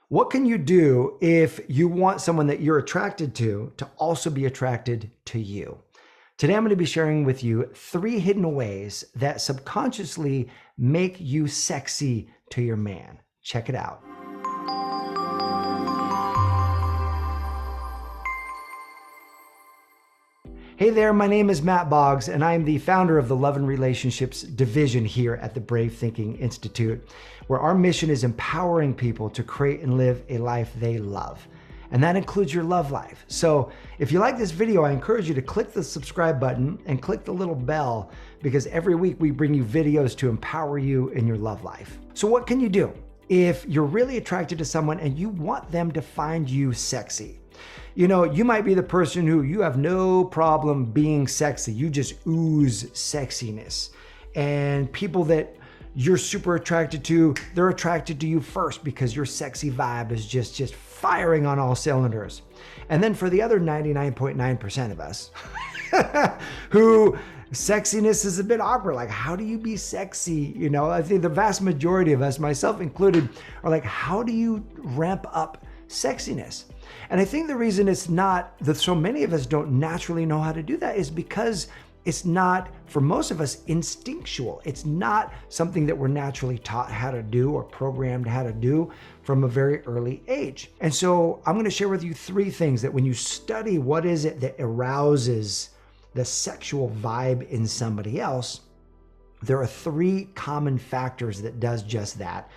What can you do if you want someone that you're attracted to also be attracted to you? Today, I'm going to be sharing with you 3 hidden ways that subconsciously make you sexy to your man. Check it out. Hey there, my name is Matt Boggs, and I am the founder of the Love and Relationships division here at the Brave Thinking Institute, where our mission is empowering people to create and live a life they love. And that includes your love life. So if you like this video, I encourage you to click the subscribe button and click the little bell, because every week we bring you videos to empower you in your love life. So what can you do if you're really attracted to someone and you want them to find you sexy? You know, you might be the person who you have no problem being sexy. You just ooze sexiness. And people that you're super attracted to, they're attracted to you first because your sexy vibe is just firing on all cylinders. And then for the other 99.9% of us who sexiness is a bit awkward, like how do you be sexy? You know, I think the vast majority of us, myself included, are like, how do you ramp up sexiness? And I think the reason it's not that so many of us don't naturally know how to do that is because it's not, for most of us, instinctual. It's not something that we're naturally taught how to do or programmed how to do from a very early age. And so I'm going to share with you 3 things that when you study what is it that arouses the sexual vibe in somebody else, there are 3 common factors that does just that,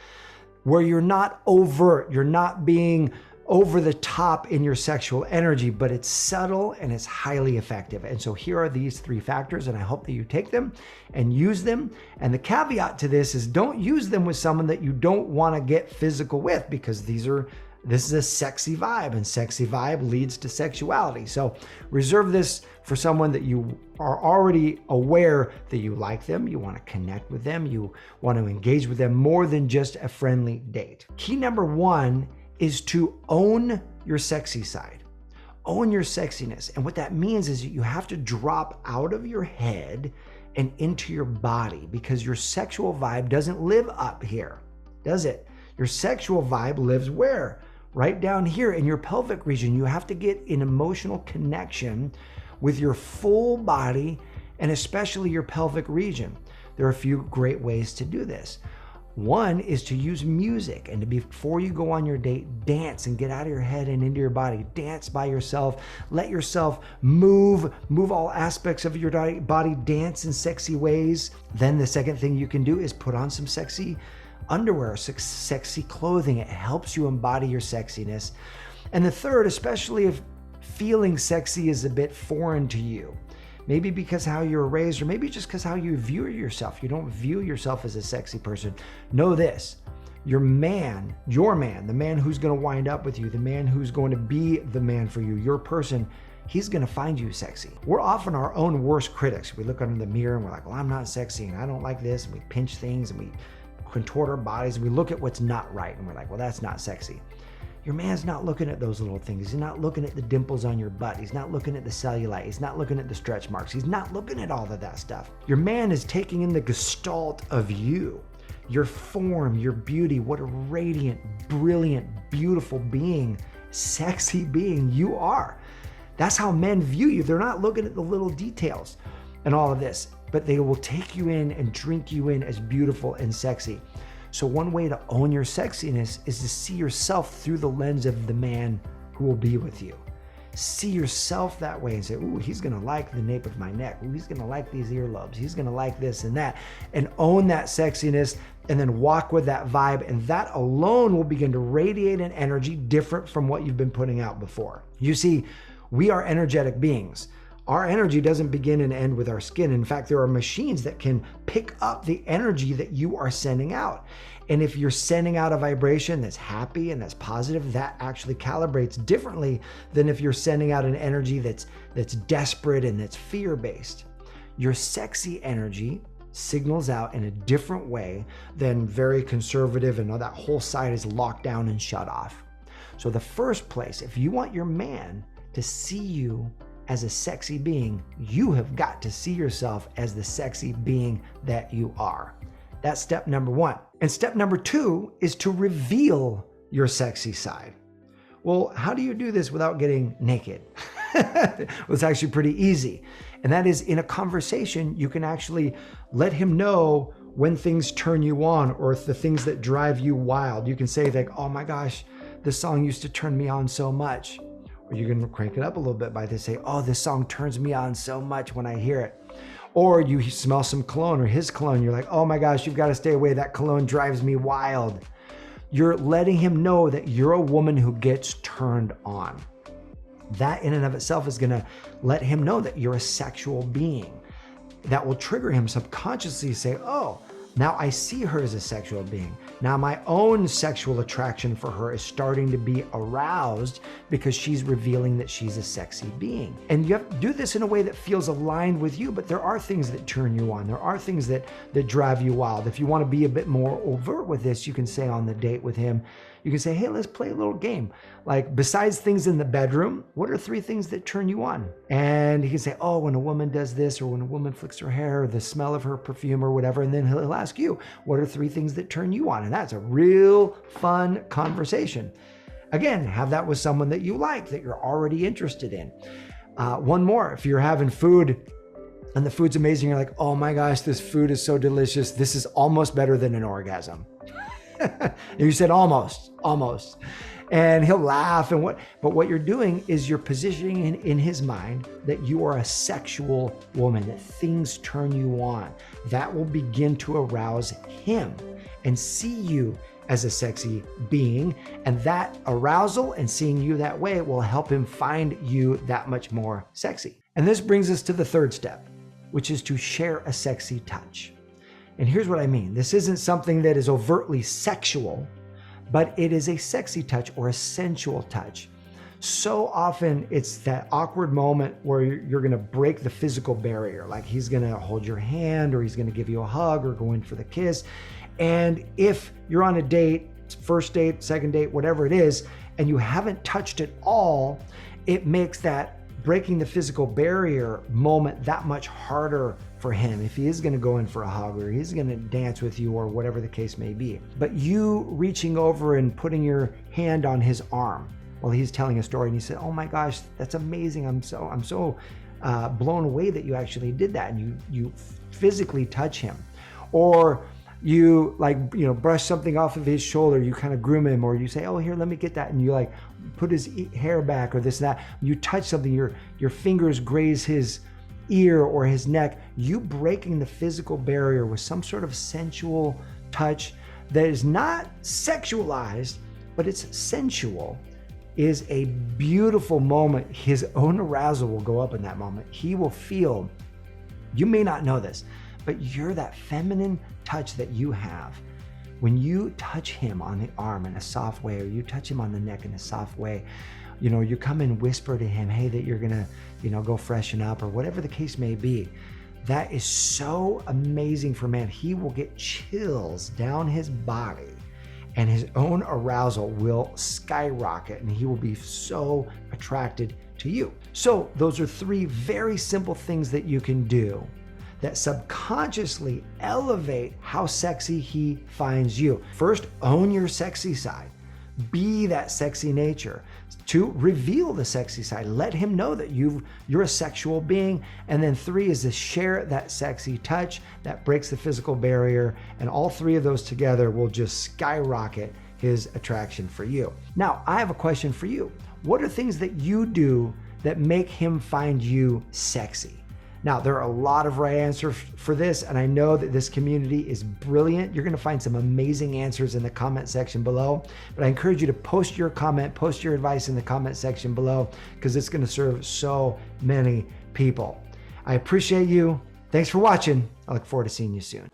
where you're not overt, you're not being over the top in your sexual energy, but it's subtle and it's highly effective. And so here are these 3 factors, and I hope that you take them and use them. And the caveat to this is don't use them with someone that you don't want to get physical with, because this is a sexy vibe, and sexy vibe leads to sexuality. So reserve this for someone that you are already aware that you like them, you want to connect with them, you want to engage with them more than just a friendly date. Key number 1 is to own your sexy side. Own your sexiness. And what that means is you have to drop out of your head and into your body, because your sexual vibe doesn't live up here, does it? Your sexual vibe lives where? Right down here in your pelvic region. You have to get in emotional connection with your full body, and especially your pelvic region. There are a few great ways to do this. One is to use music, and before you go on your date, dance and get out of your head and into your body. Dance by yourself. Let yourself move all aspects of your body, dance in sexy ways. Then the second thing you can do is put on some sexy underwear, sexy clothing. It helps you embody your sexiness. And the third, especially if feeling sexy is a bit foreign to you, maybe because how you were raised, or maybe just because how you view yourself. You don't view yourself as a sexy person. Know this, your man, the man who's going to wind up with you, the man who's going to be the man for you, your person, he's going to find you sexy. We're often our own worst critics. We look under the mirror and we're like, well, I'm not sexy and I don't like this. And we pinch things and we contort our bodies. And we look at what's not right and we're like, well, that's not sexy. Your man's not looking at those little things. He's not looking at the dimples on your butt. He's not looking at the cellulite. He's not looking at the stretch marks. He's not looking at all of that stuff. Your man is taking in the gestalt of you, your form, your beauty. What a radiant, brilliant, beautiful being, sexy being you are. That's how men view you. They're not looking at the little details and all of this, but they will take you in and drink you in as beautiful and sexy. So one way to own your sexiness is to see yourself through the lens of the man who will be with you. See yourself that way and say, ooh, he's gonna like the nape of my neck. Ooh, he's gonna like these earlobes. He's gonna like this and that. And own that sexiness, and then walk with that vibe. And that alone will begin to radiate an energy different from what you've been putting out before. You see, we are energetic beings. Our energy doesn't begin and end with our skin. In fact, there are machines that can pick up the energy that you are sending out. And if you're sending out a vibration that's happy and that's positive, that actually calibrates differently than if you're sending out an energy that's desperate and that's fear-based. Your sexy energy signals out in a different way than very conservative and that whole side is locked down and shut off. So the first place, if you want your man to see you as a sexy being, you have got to see yourself as the sexy being that you are. That's step number 1. And step number 2 is to reveal your sexy side. Well, how do you do this without getting naked? Well, it's actually pretty easy. And that is, in a conversation, you can actually let him know when things turn you on or the things that drive you wild. You can say like, oh my gosh, this song used to turn me on so much. Or you can crank it up a little bit by this, say, oh, this song turns me on so much when I hear it. Or you smell some cologne or his cologne. You're like, oh my gosh, you've got to stay away. That cologne drives me wild. You're letting him know that you're a woman who gets turned on. That in and of itself is going to let him know that you're a sexual being. That will trigger him subconsciously to say, oh, now I see her as a sexual being. Now my own sexual attraction for her is starting to be aroused because she's revealing that she's a sexy being. And you have to do this in a way that feels aligned with you, but there are things that turn you on. There are things that drive you wild. If you want to be a bit more overt with this, you can say on the date with him, you can say, hey, let's play a little game. Like, besides things in the bedroom, what are 3 things that turn you on? And he can say, oh, when a woman does this, or when a woman flicks her hair, or the smell of her perfume or whatever. And then he'll ask you, what are 3 things that turn you on? And that's a real fun conversation. Again, have that with someone that you like, that you're already interested in. One more, if you're having food and the food's amazing, you're like, oh my gosh, this food is so delicious. This is almost better than an orgasm. And you said almost. And he'll laugh. But what you're doing is you're positioning in his mind that you are a sexual woman, that things turn you on. That will begin to arouse him and see you as a sexy being. And that arousal and seeing you that way will help him find you that much more sexy. And this brings us to the 3rd step, which is to share a sexy touch. And here's what I mean. This isn't something that is overtly sexual, but it is a sexy touch or a sensual touch. So often it's that awkward moment where you're going to break the physical barrier. Like he's going to hold your hand, or he's going to give you a hug, or go in for the kiss. And if you're on a date, first date, second date, whatever it is, and you haven't touched at all, it makes that breaking the physical barrier moment that much harder for him if he is going to go in for a hug, or he's going to dance with you, or whatever the case may be. But you reaching over and putting your hand on his arm while he's telling a story, and he said, oh my gosh, that's amazing. I'm so blown away that you actually did that. And you physically touch him. Or you brush something off of his shoulder, you kind of groom him, or you say, oh, here, let me get that. And you like put his hair back, or this and that. You touch something, your fingers graze his ear or his neck. You breaking the physical barrier with some sort of sensual touch that is not sexualized, but it's sensual, is a beautiful moment. His own arousal will go up in that moment. He will feel, you may not know this, but you're that feminine touch that you have. When you touch him on the arm in a soft way, or you touch him on the neck in a soft way, you come and whisper to him, hey, that you're gonna, go freshen up, or whatever the case may be. That is so amazing for man. He will get chills down his body, and his own arousal will skyrocket, and he will be so attracted to you. So those are 3 very simple things that you can do that subconsciously elevate how sexy he finds you. First, own your sexy side. Be that sexy nature. 2, reveal the sexy side. Let him know that you're a sexual being. And then 3 is to share that sexy touch that breaks the physical barrier. And all 3 of those together will just skyrocket his attraction for you. Now, I have a question for you. What are things that you do that make him find you sexy? Now, there are a lot of right answers for this, and I know that this community is brilliant. You're going to find some amazing answers in the comment section below, but I encourage you to post your comment, post your advice in the comment section below, because it's going to serve so many people. I appreciate you. Thanks for watching. I look forward to seeing you soon.